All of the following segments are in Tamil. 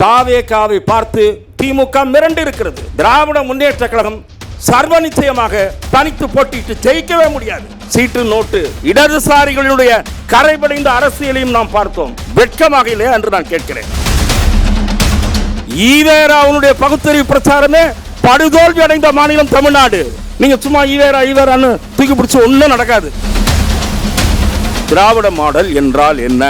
தாவேகாவை பார்த்து திமுக மிரண்டு இருக்கிறது. திராவிட முன்னேற்ற கழகம் சர்வ நிச்சயமாக தனித்து போட்டிட்டு ஜெயிக்கவே முடியாது. சீட்டு நோட்டு இடதுசாரிகளுடைய கரைபடைந்த அரசியலையும் நாம் பார்த்தோம். வெட்கமாக இல்லையா என்று நான் கேட்கிறேன். ஈவேராவுடைய பகுத்தறிவு பிரச்சாரமே படுதோல்வி அடைந்த மாநிலம் தமிழ்நாடு. நீங்க சும்மா ஈவேரான்னு தூக்கி பிடிச்சு ஒன்றும் நடக்காது. திராவிட மாடல் என்றால் என்ன?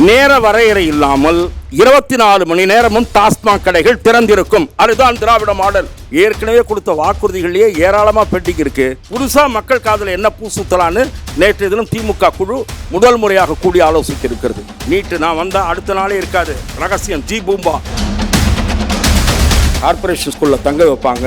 நேர வரையறை இல்லாமல் 24 மணி நேரமும் டாஸ்மாக் கடைகள் திறந்திருக்கும். அதுதான் திராவிட மாடல். ஏற்கனவே கொடுத்த வாக்குறுதிகளிலேயே ஏராளமா பெட்டிக்கு இருக்கு. புதுசா மக்கள் காதல என்ன பூசுத்தலான்னு நேற்று தினம் திமுக குழு முதல் முறையாக கூடி ஆலோசித்து இருக்கிறது. நீட்டு நான் வந்தா அடுத்த நாளே இருக்காது. ரகசியம் ஜி பூம்பா. கார்பரேஷன் ஸ்கூல்ல தங்க வைப்பாங்க.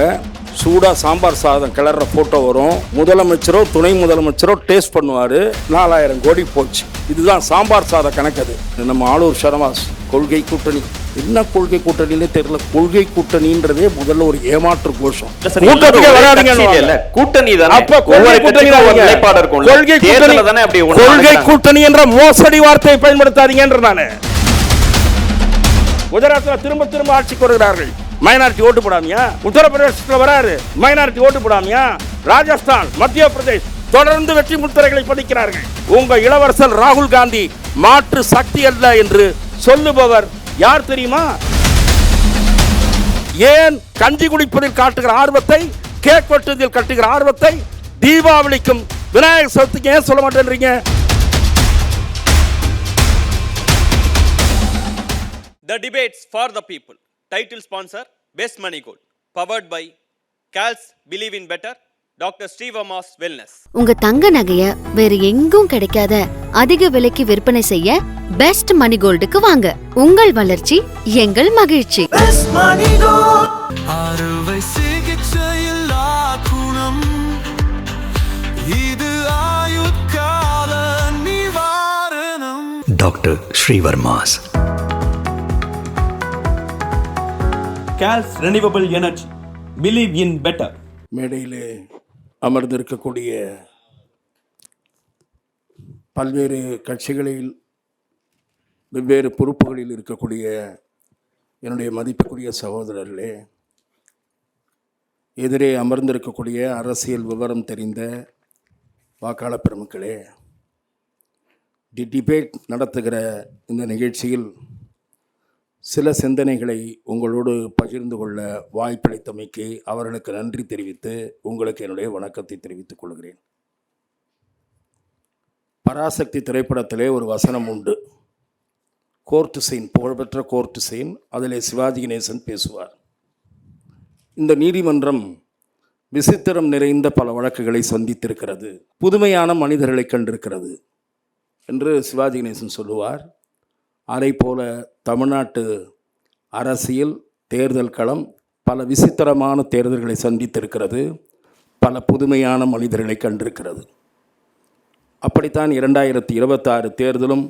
சூடா சாம்பார் சாதம் கிளற போட்டோ வரும். முதலமைச்சரோ துணை முதலமைச்சரோ டேஸ்ட் பண்ணுவாரு. 4000 கோடி போச்சு. இதுதான் சாம்பார் சாத கணக்கு. நம்ம ஆளூர் ஷரவாஸ் கொள்கை கூட்டணி. என்ன கொள்கை கூட்டணியிலே தெரியல. கொள்கை கூட்டணின்றதே முதல்ல ஒரு ஏமாற்று கோஷம். கொள்கை கூட்டணி என்ற மோசடி வார்த்தையை பயன்படுத்தாதீங்க. நானு குஜராத்தில் திரும்ப திரும்ப ஆட்சிக்கு வருகிறார்கள். மைனாரிட்டி ஓட்டு போடாமையா? உத்தரப்பிரதேசத்தில் வராரு, மைனாரிட்டி ஓட்டு போடாமையா? ராஜஸ்தான், மத்திய பிரதேஷ் தொடர்ந்து வெற்றி முத்திரைகளை பதிக்கிறார்கள். உங்க இளவரசர் ராகுல் காந்தி மாற்று சக்தி அல்ல என்று சொல்லுபவர் யார் தெரியுமா? ஏன் கஞ்சி குடிப்பதில் காட்டுகிற ஆர்வத்தை, கேக் வெட்டுவதில் காட்டுகிற ஆர்வத்தை தீபாவளிக்கும் விநாயகர் சதுர்த்திக்கு ஏன் சொல்ல மாட்டேன்றீங்க? The debates for the people. Title sponsor Best Money Gold. Powered by CALS Believe in Better. Dr. Srivamas Wellness. உங்க தங்க நகைய வேற எங்கும் கிடைக்காத அதிக விலைக்கு விற்பனை செய்ய பெஸ்ட் மணி கோல்டுக்கு வாங்க. உங்கள் வளர்ச்சி எங்கள் மகிழ்ச்சி. Best Money Gold. அறுவை சிகிச்சையில் குணம் இது ஆயுட்கால நிவாரணம். Dr. Srivamas. CALS Renewable Energy. Believe in Better. மேடையிலே அமர்ந்திருக்கக்கூடிய பல்வேறு கட்சிகளில் வெவ்வேறு பொறுப்புகளில் இருக்கக்கூடிய என்னுடைய மதிப்புக்குரிய சகோதரர்களே, எதிரே அமர்ந்திருக்கக்கூடிய அரசியல் விவரம் தெரிந்த வாக்காளர் பெருமக்களே, தி டிபேட் நடத்துகிற இந்த நிகழ்ச்சியில் சில சிந்தனைகளை உங்களோடு பகிர்ந்து கொள்ள வாய்ப்பளித்தமைக்கு அவர்களுக்கு நன்றி தெரிவித்து உங்களுக்கு என்னுடைய வணக்கத்தை தெரிவித்துக் கொள்கிறேன். பராசக்தி திரைப்படத்திலே ஒரு வசனம் உண்டு. கோர்ட்டு சீன், புகழ்பெற்ற கோர்ட்டு சீன். அதிலே சிவாஜி கணேசன் பேசுவார். இந்த நீதிமன்றம் விசித்திரம் நிறைந்த பல வழக்குகளை சந்தித்திருக்கிறது, புதுமையான மனிதர்களை கண்டிருக்கிறது என்று சிவாஜி கணேசன் சொல்லுவார். அதை போல தமிழ்நாட்டு அரசியல் தேர்தல் களம் பல விசித்திரமான தேர்தல்களை சந்தித்திருக்கிறது, பல புதுமையான மனிதர்களை கண்டிருக்கிறது. அப்படித்தான் 2026 தேர்தலும்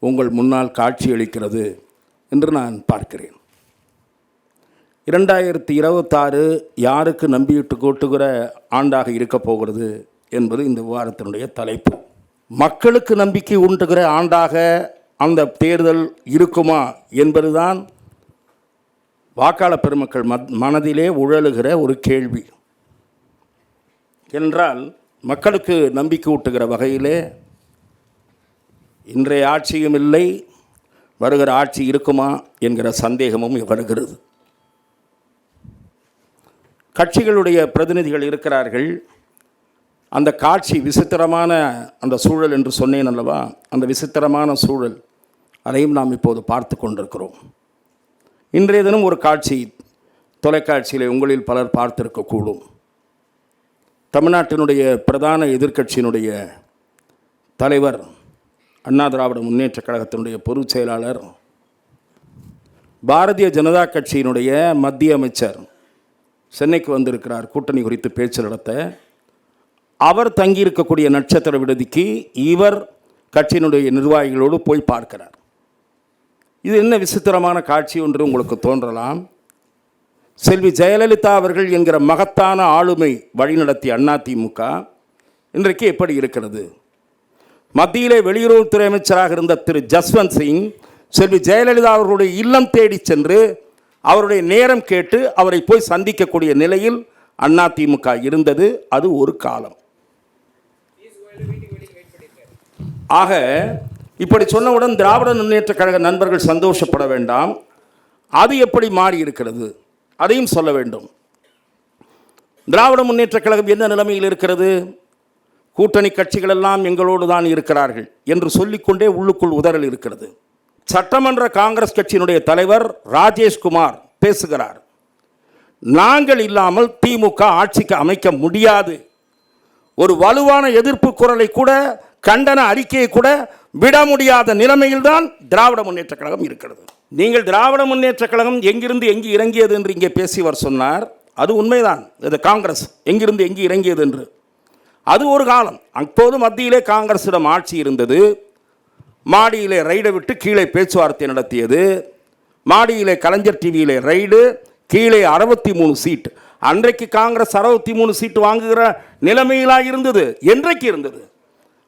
உங்கள் முன்னால் காட்சியளிக்கிறது என்று நான் பார்க்கிறேன். 2026 யாருக்கு நம்பிட்டு கூட்டுகிற ஆண்டாக இருக்க போகிறது என்பது இந்த விவாதத்தினுடைய தலைப்பு. மக்களுக்கு நம்பிக்கை ஊட்டுகிற ஆண்டாக அந்த தேர்தல் இருக்குமா என்பதுதான் வாக்காளர் பெருமக்கள் மனதிலே உழலுகிற ஒரு கேள்வி. என்றால் மக்களுக்கு நம்பிக்கை ஊட்டுகிற வகையிலே இன்றைய ஆட்சியும் இல்லை, வருகிற ஆட்சி இருக்குமா என்கிற சந்தேகமும் வருகிறது. கட்சிகளுடைய பிரதிநிதிகள் இருக்கிறார்கள். அந்த காட்சி விசித்திரமான அந்த சூழல் என்று சொன்னேன் அல்லவா, அந்த விசித்திரமான சூழல் அதையும் நாம் இப்போது பார்த்து கொண்டிருக்கிறோம். இன்றைய தினம் ஒரு காட்சி தொலைக்காட்சியில் உங்களில் பலர் பார்த்திருக்கக்கூடும். தமிழ்நாட்டினுடைய பிரதான எதிர்க்கட்சியினுடைய தலைவர், அண்ணா திராவிட முன்னேற்ற கழகத்தினுடைய பொதுச் செயலாளர், பாரதிய ஜனதா கட்சியினுடைய மத்திய அமைச்சர் சென்னைக்கு வந்திருக்கிறார் கூட்டணி குறித்து பேச்சு நடத்த. அவர் தங்கியிருக்கக்கூடிய நட்சத்திர விடுதிக்கு இவர் கட்சியினுடைய நிர்வாகிகளோடு போய் பார்க்கிறார். இது என்ன விசித்திரமான காட்சி ஒன்று உங்களுக்கு தோன்றலாம். செல்வி ஜெயலலிதா அவர்கள் என்கிற மகத்தான ஆளுமை வழிநடத்திய அதிமுக இன்றைக்கு எப்படி இருக்கிறது? மத்தியிலே வெளியுறவுத்துறை அமைச்சராக இருந்த திரு ஜஸ்வந்த் சிங் செல்வி ஜெயலலிதா அவர்களுடைய இல்லம் தேடி சென்று அவருடைய நேரம் கேட்டு அவரை போய் சந்திக்கக்கூடிய நிலையில் அதிமுக இருந்தது. அது ஒரு காலம். ஆக இப்படி சொன்னவுடன் திராவிட முன்னேற்றக் கழக நண்பர்கள் சந்தோஷப்பட வேண்டாம். அது எப்படி மாறி இருக்கிறது அதையும் சொல்ல வேண்டும். திராவிட முன்னேற்றக் கழகம் என்ன நிலைமையில் இருக்கிறது? கூட்டணி கட்சிகள் எல்லாம் எங்களோடு தான் இருக்கிறார்கள் என்று சொல்லிக்கொண்டே உள்ளுக்குள் உதறல் இருக்கிறது. சட்டமன்ற காங்கிரஸ் கட்சியினுடைய தலைவர் ராஜேஷ்குமார் பேசுகிறார். நாங்கள் இல்லாமல் திமுக ஆட்சிக்கு அமைக்க முடியாது. ஒரு வலுவான எதிர்ப்பு குரலை கூட, கண்டன அறிக்கையை கூட விட முடியாத நிலைமையில் தான் திராவிட முன்னேற்றக் கழகம் இருக்கிறது. நீங்கள் திராவிட முன்னேற்றக் கழகம் எங்கிருந்து எங்கு இறங்கியது என்று இங்கே பேசியவர் சொன்னார். அது உண்மைதான். இது காங்கிரஸ் எங்கிருந்து எங்கு இறங்கியது என்று. அது ஒரு காலம். அப்போது மத்தியிலே காங்கிரஸிடம் ஆட்சி இருந்தது. மாடியிலே ரைடை விட்டு கீழே பேச்சுவார்த்தை நடத்தியது. மாடியிலே கலைஞர் டிவியிலே ரைடு, கீழே 63 சீட். அன்றைக்கு காங்கிரஸ் 63 சீட்டு வாங்குகிற நிலைமையிலாக இருந்தது. என்றைக்கு இருந்தது?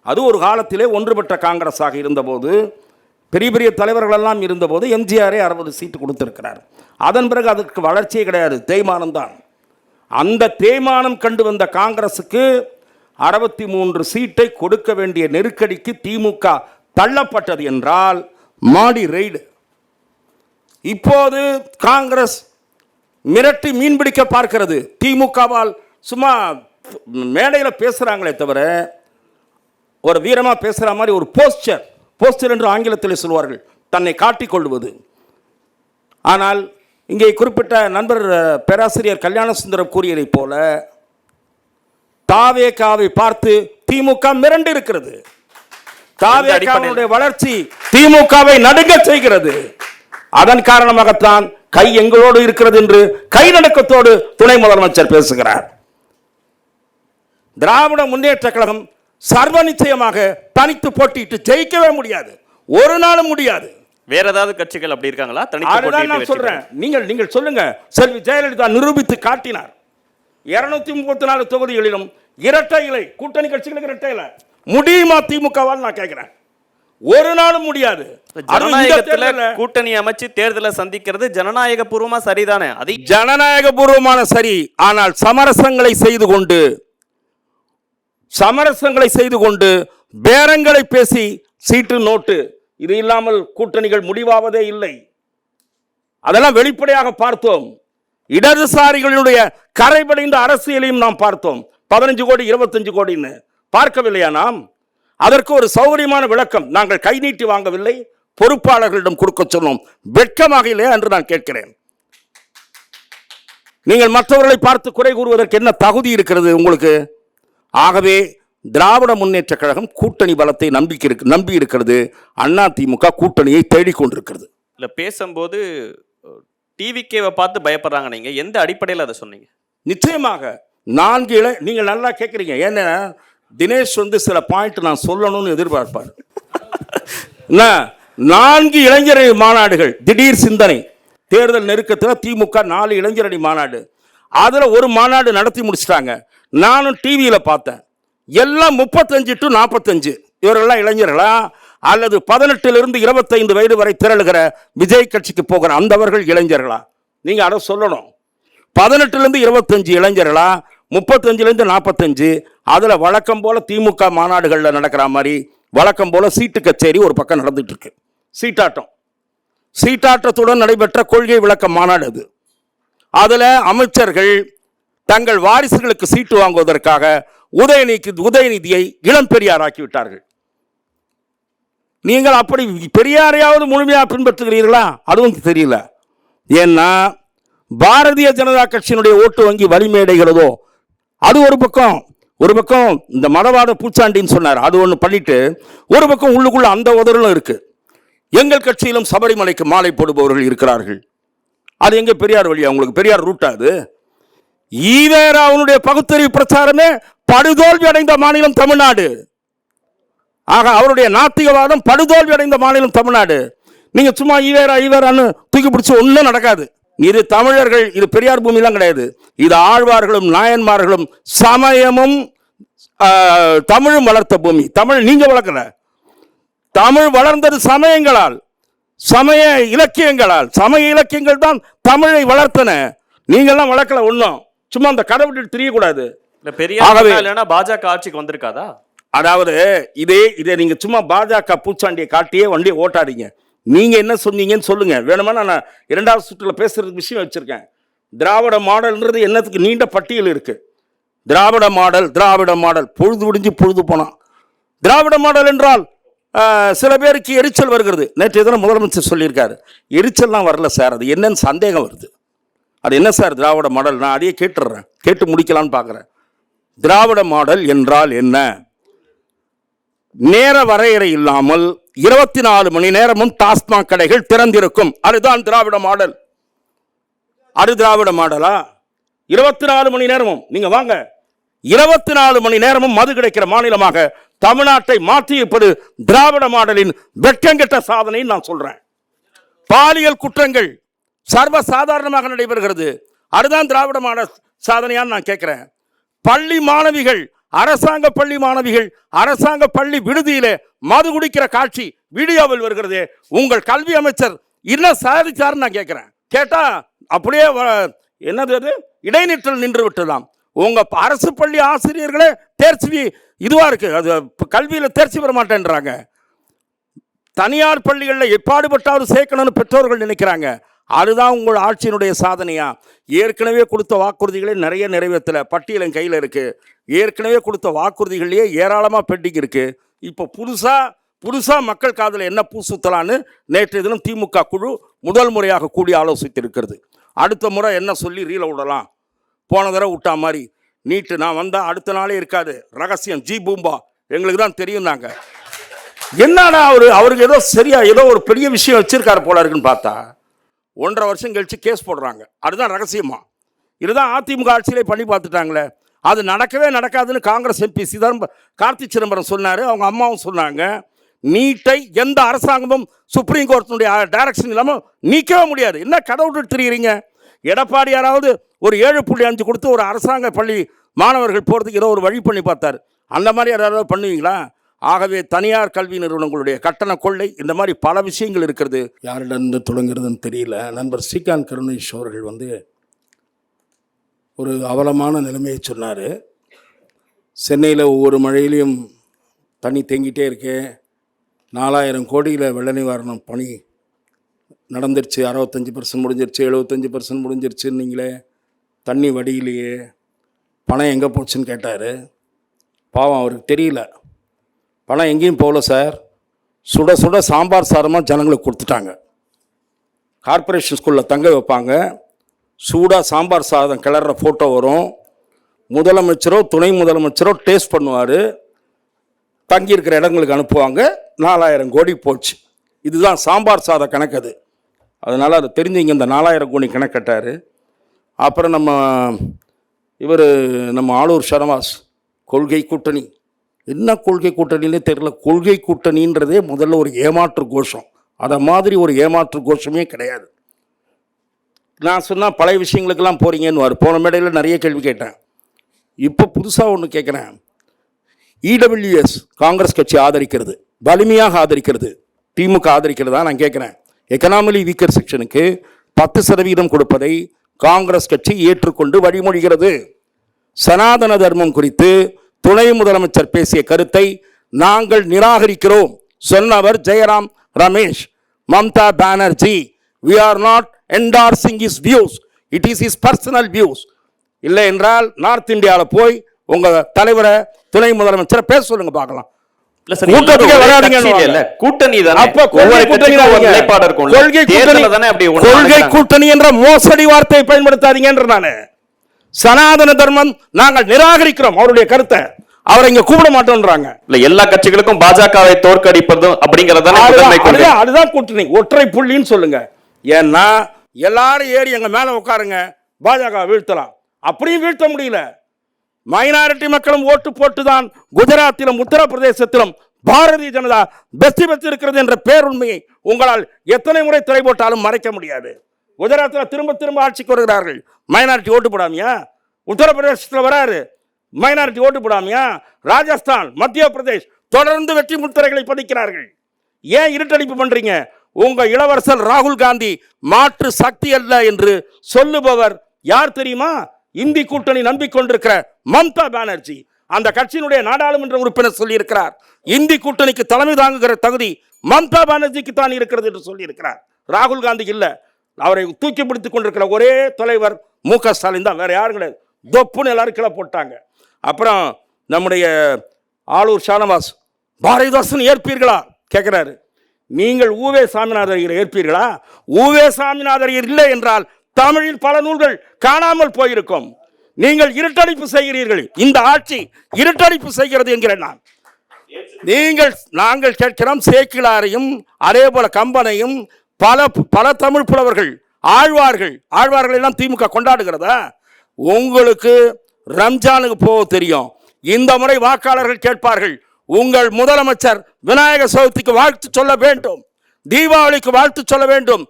அது ஒரு காலத்திலே ஒன்றுபட்ட காங்கிரஸாக இருந்தபோது, பெரிய பெரிய தலைவர்களெல்லாம் இருந்தபோது எம்ஜிஆரே 60 சீட்டு கொடுத்திருக்கிறார். அதன் பிறகு அதற்கு வளர்ச்சியே கிடையாது, தேய்மானம் தான். அந்த தேய்மானம் கண்டு வந்த காங்கிரஸுக்கு 63 சீட்டை கொடுக்க வேண்டிய நெருக்கடிக்கு திமுக தள்ளப்பட்டது என்றால் மாடி ரெய்டு. இப்போது காங்கிரஸ் மிரட்டி மீன்பிடிக்க பார்க்கிறது. திமுகவால் சும்மா மேடையில் பேசுகிறாங்களே தவிர ஒரு வீரமாக பேசுகிற மாதிரி ஒரு போஸ்டர் என்று ஆங்கிலத்தில் சொல்வார்கள், தன்னை காட்டிக்கொள்வது. ஆனால் இங்கே குறிப்பிட்ட நண்பர் பேராசிரியர் கல்யாணசுந்தரம் கூறியதைப் போல தாவேகாவை பார்த்து திமுக மிரண்டு இருக்கிறது. தாவேகாவுடைய வளர்ச்சி திமுகவை நடுங்க செய்கிறது. அதன் காரணமாகத்தான் கை எங்களோடு இருக்கிறது என்று கை நடுக்கத்தோடு துணை முதலமைச்சர் பேசுகிறார். திராவிட முன்னேற்ற கழகம் சர்வ நிச்சயமாக தனித்து போட்டிட்டு ஜெயிக்கவே முடியாது, ஒரு நாளும் முடியாது. வேற ஏதாவது கட்சிகள் அப்படி இருக்காங்களா? நான் சொல்றேன், நீங்கள் சொல்லுங்க. செல்வி ஜெயலலிதா நிரூபித்து காட்டினார். 234 தொகுதிகளிலும் இரட்டை இலை, கூட்டணி கட்சிகளுக்கு இரட்டை இலை முடியுமா திமுகவால்? நான் கேட்கிறேன். ஒரு நாளும் முடியாது. கூட்டணி அமைச்சு தேர்தலை சந்திக்கிறது ஜனநாயக பூர்வமா சரிதானே? அது ஜனநாயக பூர்வமான சரி. ஆனால் சமரசங்களை செய்து கொண்டு பேரங்களை பேசி சீட்டு நோட்டு இது இல்லாமல் கூட்டணிகள் முடிவாவதே இல்லை. அதெல்லாம் வெளிப்படையாக பார்த்தோம். இடதுசாரிகளுடைய கரைபடைந்த அரசியலையும் நாம் பார்த்தோம். 15 கோடி 25 கோடின்னு பார்க்கவில்லையா நாம்? அதற்கு ஒரு சௌகரியமான விளக்கம் நாங்கள் கை நீட்டி வாங்கவில்லை, பொறுப்பாளர்களிடம் கொடுக்க சொன்னோம். வெட்கமாக இல்லையா என்று நான் கேட்கிறேன். நீங்கள் மற்றவர்களை பார்த்து குறை கூறுவதற்கு என்ன தகுதி இருக்கிறது உங்களுக்கு? ஆகவே திராவிட முன்னேற்ற கழகம் கூட்டணி பலத்தை நம்பி இருக்கிறது. அதிமுக கூட்டணியை தேடிக்கொண்டிருக்கிறது. இல்ல, பேசும்போது டிவிகேவை பார்த்து பயப்படுறாங்க. நீங்க எந்த அடிப்படையில் அதை சொன்னீங்க? நிச்சயமாக 4 நீங்கள் நல்லா கேட்குறீங்க. ஏன்னா தினேஷ் சில பாயிண்ட் நான் சொல்லணும்னு எதிர்பார்ப்பார். 4 இளைஞரணி மாநாடுகள், திடீர் சிந்தனை. தேர்தல் நெருக்கத்தில் திமுக 4 இளைஞரணி மாநாடு, அதில் ஒரு மாநாடு நடத்தி முடிச்சிட்டாங்க. நானும் டிவியில் பார்த்தேன். எல்லாம் 35 to 45. இவர்கள்லாம் இளைஞர்களா அல்லது 18 to 25 வயது வரை திரளுகிற விஜய் கட்சிக்கு போகிற அந்தவர்கள் இளைஞர்களா? நீங்க அதை சொல்லணும். 18 to 25 இளைஞர்களா, 35 to 45? அதில் வழக்கம் போல திமுக மாநாடுகளில் நடக்கிற மாதிரி வழக்கம் போல சீட்டு கச்சேரி ஒரு பக்கம் நடந்துட்டு இருக்கு. சீட்டாட்டத்துடன் நடைபெற்ற கொள்கை விளக்க மாநாடு அது. அதில் அமைச்சர்கள் தங்கள் வாரிசுகளுக்கு சீட்டு வாங்குவதற்காக உதயநிதியை இளம் பெரியார் ஆக்கிவிட்டார்கள். நீங்கள் அப்படி பெரியாரையாவது முழுமையாக பின்பற்றுகிறீர்களா? அதுவும் தெரியல. ஏன்னா பாரதிய ஜனதா கட்சியினுடைய ஓட்டு வங்கி வலிமையடைகிறதோ அது ஒரு பக்கம். இந்த மதவாத பூச்சாண்டின்னு சொன்னார், அது ஒன்று பண்ணிட்டு ஒரு பக்கம் உள்ளுக்குள்ள அந்த உதறலும் இருக்கு. எங்கள் கட்சியிலும் சபரிமலைக்கு மாலை போடுபவர்கள் இருக்கிறார்கள். அது எங்க பெரியார் வழியா? உங்களுக்கு பெரியார் ரூட்டா அது? ஈவேரா அவனுடைய பகுத்தறிவு பிரச்சாரமே படுதோல்வி அடைந்த மாநிலம் தமிழ்நாடு. ஆக அவருடைய நாத்திகவாதம் படுதோல்வி அடைந்த மாநிலம் தமிழ்நாடு. நீங்க சும்மா ஈவேரான்னு தூக்கி பிடிச்சி ஒன்றும் நடக்காது. இது தமிழர்கள், இது பெரியார் பூமிலாம் கிடையாது. இது ஆழ்வார்களும் நாயன்மார்களும் சமயமும் தமிழும் வளர்த்த பூமி. தமிழ் நீங்க வளர்க்கல, தமிழ் வளர்ந்தது சமயங்களால். சமய இலக்கியங்கள் தான் தமிழை வளர்த்தன. நீங்கள்லாம் வளர்க்கல ஒன்றும். சும்மா அந்த கடை விட்டு தெரியக்கூடாது. பெரியார் இல்லைன்னா பாஜக ஆட்சிக்கு வந்திருக்காதா? அதாவது இதை நீங்க சும்மா பாஜக பூச்சாண்டியை காட்டியே வண்டியை ஓட்டாதீங்க. நீங்க என்ன சொன்னீங்கன்னு சொல்லுங்க. வேணுமா நான் இரண்டாவது சுற்றுல பேசுறதுக்கு விஷயம் வச்சிருக்கேன். திராவிட மாடல்ன்றது என்னத்துக்கு நீண்ட பட்டியல் இருக்கு. திராவிட மாடல் பொழுது விடிஞ்சு பொழுது போனா திராவிட மாடல் என்றால் சில பேருக்கு எரிச்சல் வருகிறது. நேற்று எதனா முதலமைச்சர் சொல்லியிருக்காரு. எரிச்சல்லாம் வரல சார், அது என்னன்னு சந்தேகம் வருது. அது என்ன சார் திராவிட மாடல்? நான் அதையே கேட்டுடுறேன், கேட்டு முடிக்கலான்னு பார்க்குறேன். திராவிட மாடல் என்றால் என்ன? நேர வரையறை இல்லாமல் 24 மணி நேரமும் டாஸ்மாக் கடைகள் திறந்திருக்கும். அதுதான் திராவிட மாடல். அது திராவிட மாடலா? 24 மணி நேரமும் நீங்க வாங்க, 24 மணி நேரமும் மது கிடைக்கிற மாநிலமாக தமிழ்நாட்டை மாற்றியிருப்பது திராவிட மாடலின் வெட்கங்கெட்ட சாதனை நான் சொல்றேன். பாலியல் குற்றங்கள் சர்வ சாதாரணமாக நடைபெறுகிறது. அதுதான் திராவிட மாடல் சாதனையான்னு நான் கேட்கிறேன். பள்ளி மாணவிகள், அரசாங்க பள்ளி மாணவிகள் அரசாங்க பள்ளி விடுதியிலே மது குடிக்கிற காட்சி வீடியோவில் வருகிறது. உங்கள் கல்வி அமைச்சர் என்ன சாதிச்சார் நான் கேட்கிறேன். கேட்டா அப்படியே என்னது அது இடைநிற்றல் நின்று விட்டதாம். உங்க அரசு பள்ளி ஆசிரியர்களே தேர்ச்சி இதுவா இருக்கு, அது கல்வியில தேர்ச்சி பெற மாட்டேன்றாங்க. தனியார் பள்ளிகளில் எப்பாடுபட்டாவது சேர்க்கணும்னு பெற்றோர்கள் நினைக்கிறாங்க. அதுதான் உங்கள் ஆட்சியினுடைய சாதனையா? ஏற்கனவே கொடுத்த வாக்குறுதிகளை நிறைய நிறைவேற்றல. பட்டியலின் கையில் இருக்கு. ஏற்கனவே கொடுத்த வாக்குறுதிகளையே ஏராளமாக பெண்டிங் இருக்கு. இப்போ புதுசா மக்கள் காதில் என்ன பூ சுத்தலான்னு நேற்று தினம் திமுக குழு முதல் முறையாக கூடி ஆலோசித்திருக்கிறது. அடுத்த முறை என்ன சொல்லி ரீல விடலாம். போன தடவை விட்டா மாதிரி நீட்டு நான் வந்தால் அடுத்த நாளே இருக்காது, ரகசியம் ஜி பூம்பா எங்களுக்கு தான் தெரியும். நாங்க என்னடா அவருக்கு ஏதோ சரியா ஏதோ ஒரு பெரிய விஷயம் வச்சிருக்காரு போல இருக்குன்னு பார்த்தா 1.5 வருஷம் கழிச்சு கேஸ் போடுறாங்க. அதுதான் ரகசியமா. இதுதான் அதிமுக ஆட்சியிலே பண்ணி பார்த்துட்டாங்களே. அது நடக்கவே நடக்காதுன்னு காங்கிரஸ் எம்பி கார்த்தி சிதம்பரம் சொன்னார். அவங்க அம்மாவும் சொன்னாங்க. நீட்டை எந்த அரசாங்கமும் சுப்ரீம் கோர்ட்டினுடைய டைரக்ஷன் இல்லாமல் நீக்கவே முடியாது. என்ன கடவுள் தெரியுறீங்க? எடப்பாடி யாராவது ஒரு 7.5 கொடுத்து ஒரு அரசாங்க பள்ளி மாணவர்கள் போகிறதுக்கு ஏதோ ஒரு வழி பண்ணி பார்த்தார். அந்த மாதிரி யாராவது பண்ணுவீங்களா? ஆகவே தனியார் கல்வி நிறுவனங்களுடைய கட்டண கொள்ளை, இந்த மாதிரி பல விஷயங்கள் இருக்கிறது. யாரிடந்து தொடங்குறதுன்னு தெரியல. நண்பர் ஸ்ரீகாந்த் கருணேஷ் அவர்கள் ஒரு அவலமான நிலைமையை சொன்னார். சென்னையில் ஒவ்வொரு மழையிலையும் தண்ணி தேங்கிட்டே இருக்கு. 4000 கோடியில் வெள்ள நிவாரணம் பணி நடந்துருச்சு. 65% முடிஞ்சிருச்சு, 75% முடிஞ்சிருச்சுன்னு நீங்களே. தண்ணி வடியிலேயே பணம் எங்கே போச்சுன்னு கேட்டார். பாவம் அவருக்கு தெரியல. பணம் எங்கேயும் போகல சார். சுட சுட சாம்பார் சாதமாக ஜனங்களுக்கு கொடுத்துட்டாங்க. கார்ப்பரேஷன் ஸ்கூலில் தங்க வைப்பாங்க. சூடாக சாம்பார் சாதம் கிளற ஃபோட்டோ வரும். முதலமைச்சரோ துணை முதலமைச்சரோ டேஸ்ட் பண்ணுவார். தங்கியிருக்கிற இடங்களுக்கு அனுப்புவாங்க. 4000 கோடி போச்சு. இதுதான் சாம்பார் சாத கணக்கு. அது அதனால் அதை தெரிஞ்சுங்க. இந்த 4000 கோடி கணக்கட்டார். அப்புறம் நம்ம ஆளூர் ஷரவாஸ் கொள்கை கூட்டணி. என்ன கொள்கை கூட்டணின்னே தெரியல. கொள்கை கூட்டணின்றதே முதல்ல ஒரு ஏமாற்று கோஷம். அதை மாதிரி ஒரு ஏமாற்று கோஷமே கிடையாது. நான் சொன்னால் பழைய விஷயங்களுக்கெல்லாம் போகிறீங்கன்னு போன மேடையில் நிறைய கேள்வி கேட்டேன். இப்போ புதுசாக ஒன்று கேட்குறேன். இடபிள்யூஎஸ் காங்கிரஸ் கட்சி ஆதரிக்கிறது, வலிமையாக ஆதரிக்கிறது. திமுக ஆதரிக்கிறதா நான் கேட்குறேன். எக்கனாமிலி வீக்கர் செக்ஷனுக்கு 10% கொடுப்பதை காங்கிரஸ் கட்சி ஏற்றுக்கொண்டு வழிமொழிகிறது. சனாதன தர்மம் குறித்து துணை முதலமைச்சர் பேசிய கருத்தை நாங்கள் நிராகரிக்கிறோம் சொன்னவர் Jayaram Ramesh. Mamata Banerjee, we are not endorsing his views, it is his personal views. இல்லை என்றால் நார்த் இந்தியாவில் போய் உங்க தலைவரை துணை முதலமைச்சரை பேச சொல்லுங்க பார்க்கலாம். கொள்கை கூட்டணி என்ற மோசடி வார்த்தையை பயன்படுத்தாதீங்க. நானு சனாதன தர்மம் நாங்கள் நிராகரிக்கிறோம் அவருடைய கருத்தை. அவரை இங்க கூப்பிட மாட்டோம்ன்றாங்க. எல்லா கட்சிகளுக்கும் பாஜகவை தோற்கடிப்பதும் அதுதான் கூட்டணி. ஒற்றை புள்ளின்னு சொல்லுங்க. ஏன்னா எல்லாரும் ஏறி எங்க மேல உட்காருங்க, பாஜக வீழ்த்தலாம். அப்படியும் வீழ்த்த முடியல. மைனாரிட்டி மக்களும் ஓட்டு போட்டுதான் குஜராத்திலும் உத்தரப்பிரதேசத்திலும் பாரதிய ஜனதா வெற்றி பெற்றிருக்கிறது என்ற பேருண்மையை உங்களால் எத்தனை முறை திரை போட்டாலும் மறைக்க முடியாது. குஜராத்தில் திரும்ப ஆட்சிக்கு வருகிறார்கள். மைனாரிட்டி ஓட்டு போடாமையா? உத்தரப்பிரதேசத்தில் வராரு, மைனாரிட்டி ஓட்டு போடாமையா? ராஜஸ்தான், மத்திய பிரதேஷ் தொடர்ந்து வெற்றி முத்திரைகளை பதிக்கிறார்கள். ஏன் இருட்டடிப்பு பண்றீங்க? உங்க இளவரசர் ராகுல் காந்தி மாற்று சக்தி அல்ல என்று சொல்லுபவர் யார் தெரியுமா? இந்தி கூட்டணி நம்பிக்கொண்டிருக்கிற மம்தா பானர்ஜி. அந்த கட்சியினுடைய நாடாளுமன்ற உறுப்பினர் சொல்லியிருக்கிறார், இந்தி கூட்டணிக்கு தலைமை தாங்குகிற தகுதி மம்தா பானர்ஜிக்கு தான் இருக்கிறது என்று சொல்லியிருக்கிறார். ராகுல் காந்தி இல்ல. அவரை தூக்கி பிடித்துக் கொண்டிருக்கிற ஒரே தலைவர் மு.க. ஸ்டாலின் தான், வேற யாரும் கிடையாது. தொப்புன்னு எல்லாரும் கீழே போட்டாங்க. அப்புறம் நம்முடைய ஆளூர் ஷானவாஸ், பாரதிதாசன் ஏற்பீர்களா கேட்கிறாரு. நீங்கள் ஊவே சாமிநாதர் ஏற்பீர்களா? ஊவே சாமிநாதர் இல்லை என்றால் தமிழில் பல நூல்கள் காணாமல் போயிருக்கும். நீங்கள் இருட்டடிப்பு செய்கிறீர்கள். இந்த ஆட்சி இருட்டடிப்பு செய்கிறது என்கிறேன் நான். நாங்கள் கேட்கிறோம் சேக்கிழாரையும் அதே போல கம்பனையும் பல தமிழ் புலவர்கள் ஆழ்வார்கள் எல்லாம் திமுக கொண்டாடுகிறதா? உங்களுக்கு ரம்ஜானுக்கு போக தெரியும். இந்த முறை வாக்காளர்கள் கேட்பார்கள், உங்கள் முதலமைச்சர் விநாயகர் சதுர்த்திக்கு வாழ்த்து சொல்ல வேண்டும், தீபாவளிக்கு வாழ்த்து சொல்ல வேண்டும்.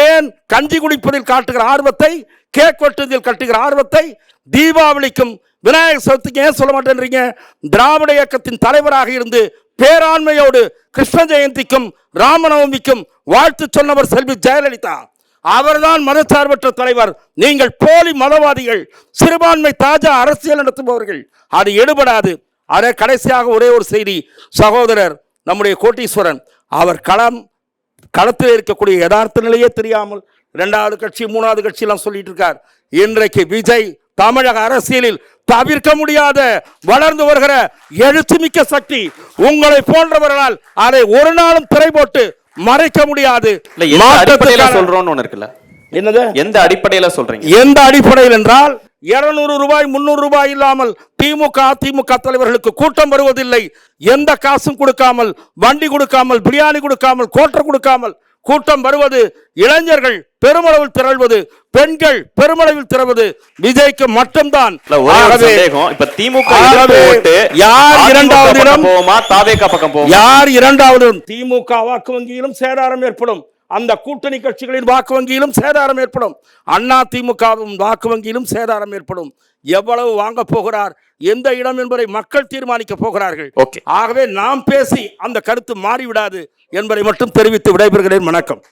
ஏன் கஞ்சி குடிப்பதில் காட்டுகிற ஆர்வத்தை, கேக் வெட்டுவதில் காட்டுகிற ஆர்வத்தை தீபாவளிக்கும் விநாயகர் சதுர்த்திக்கு ஏன் சொல்ல மாட்டேன்றீங்க? திராவிட இயக்கத்தின் தலைவராக இருந்து பேராண்மையோடு கிருஷ்ண ஜெயந்திக்கும் ராமநவமிக்கும் வாழ்த்து சொன்னவர் செல்வி ஜெயலலிதா. அவர்தான் மதச்சார்பற்ற தலைவர். நீங்கள் போலி மதவாதிகள், சிறுபான்மை தாஜா அரசியல் நடத்துபவர்கள். அது எடுபடாது. அதை கடைசியாக ஒரே ஒரு செய்தி, சகோதரர் நம்முடைய கோட்டீஸ்வரன் அவர் களத்தில் இருக்கக்கூடிய யதார்த்த நிலையே தெரியாமல் 2வது கட்சி 3வது கட்சி எல்லாம் சொல்லிட்டு இருக்கார். இன்றைக்கு விஜய் தமிழக அரசியலில் தவிர்க்க முடியாத வளர்ந்து வருகிற எழுத்துமிக்க சக்தி. உங்களை போன்றவர்களால் அதை ஒரு நாளும் திரை போட்டு மறைக்க முடியாது. என்னது? எந்த அடிப்படையில சொல்றீங்க? எந்த அடிப்படையில் என்றால் 200 ரூபாய் 300 ரூபாய் இல்லாமல் திமுக அதிமுக தலைவர்களுக்கு கூட்டம் வருவதில்லை. எந்த காசும் கொடுக்காமல், வண்டி கொடுக்காமல், பிரியாணி கொடுக்காமல், கோட்டர் கொடுக்காமல் கூட்டம் வருவது. இளைஞர்கள் பெருமளவில் திரள்வது, பெண்கள் பெருமளவில் திரள்வது விஜய்க்கு மட்டும்தான். யார் இரண்டாவது? திமுக வாக்கு வங்கியிலும் சேதாரம் ஏற்படும், அந்த கூட்டணி கட்சிகளின் வாக்கு வங்கியிலும் சேதாரம் ஏற்படும், அண்ணா திமுகவும் வாக்கு வங்கியிலும் சேதாரம் ஏற்படும். எவ்வளவு வாங்க போகிறார், எந்த இடம் என்பதை மக்கள் தீர்மானிக்க போகிறார்கள். ஆகவே நாம் பேசி அந்த கருத்து மாறிவிடாது என்பதை மட்டும் தெரிவித்து விடைபெறுகிறேன். வணக்கம்.